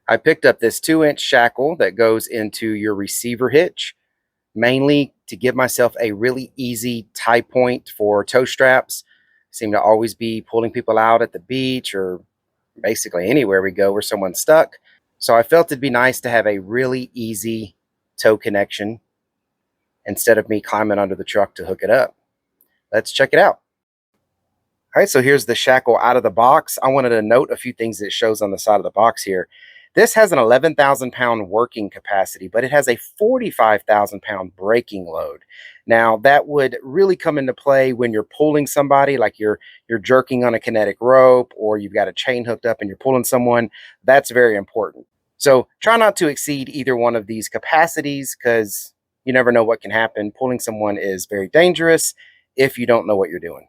I picked up this 2-inch shackle that goes into your receiver hitch, mainly to give myself a really easy tie point for tow straps. I seem to always be pulling people out at the beach or basically anywhere we go where someone's stuck. So I felt it'd be nice to have a really easy tow connection instead of me climbing under the truck to hook it up. Let's check it out. All right, so here's the shackle out of the box. I wanted to note a few things that it shows on the side of the box here. This has an 11,000 pound working capacity, but it has a 45,000 pound braking load. Now that would really come into play when you're pulling somebody, like you're jerking on a kinetic rope, or you've got a chain hooked up and you're pulling someone. That's very important. So try not to exceed either one of these capacities, because you never know what can happen. Pulling someone is very dangerous if you don't know what you're doing.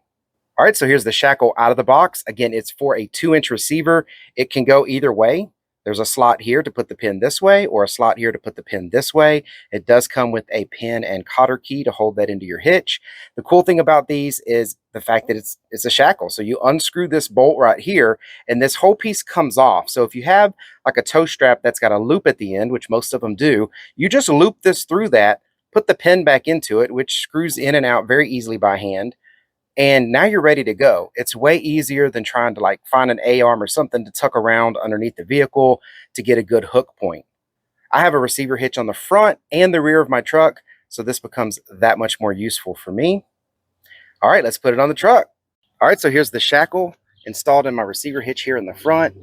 All right, so here's the shackle out of the box. Again, it's for a 2-inch receiver. It can go either way. There's a slot here to put the pin this way, or a slot here to put the pin this way. It does come with a pin and cotter key to hold that into your hitch. The cool thing about these is the fact that it's a shackle. So you unscrew this bolt right here, and this whole piece comes off. So if you have like a tow strap that's got a loop at the end, which most of them do, you just loop this through that, put the pin back into it, which screws in and out very easily by hand. And now you're ready to go. It's way easier than trying to like find an A-arm or something to tuck around underneath the vehicle to get a good hook point. I have a receiver hitch on the front and the rear of my truck, so this becomes that much more useful for me. All right, let's put it on the truck. All right, so here's the shackle installed in my receiver hitch here in the front.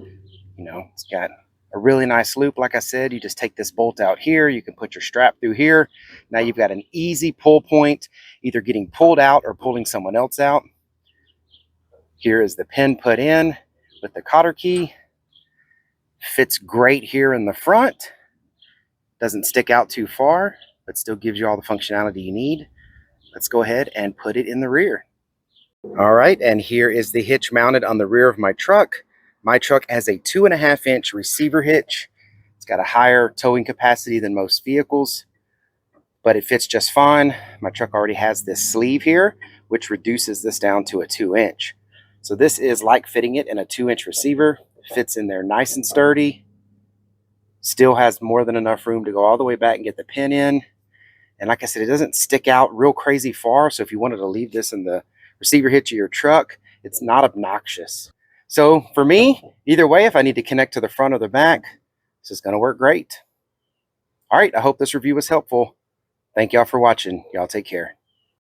You know, it's got a really nice loop. Like I said, you just take this bolt out here. You can put your strap through here. Now you've got an easy pull point, either getting pulled out or pulling someone else out. Here is the pin put in with the cotter key. Fits great here in the front. Doesn't stick out too far, but still gives you all the functionality you need. Let's go ahead and put it in the rear. All right, and here is the hitch mounted on the rear of my truck. My truck has a 2.5-inch receiver hitch. It's got a higher towing capacity than most vehicles, but it fits just fine. My truck already has this sleeve here, which reduces this down to a 2-inch. So this is like fitting it in a 2-inch receiver. It fits in there nice and sturdy. Still has more than enough room to go all the way back and get the pin in. And like I said, it doesn't stick out real crazy far. So if you wanted to leave this in the receiver hitch of your truck, it's not obnoxious. So for me, either way, if I need to connect to the front or the back, this is going to work great. All right, I hope this review was helpful. Thank y'all for watching. Y'all take care.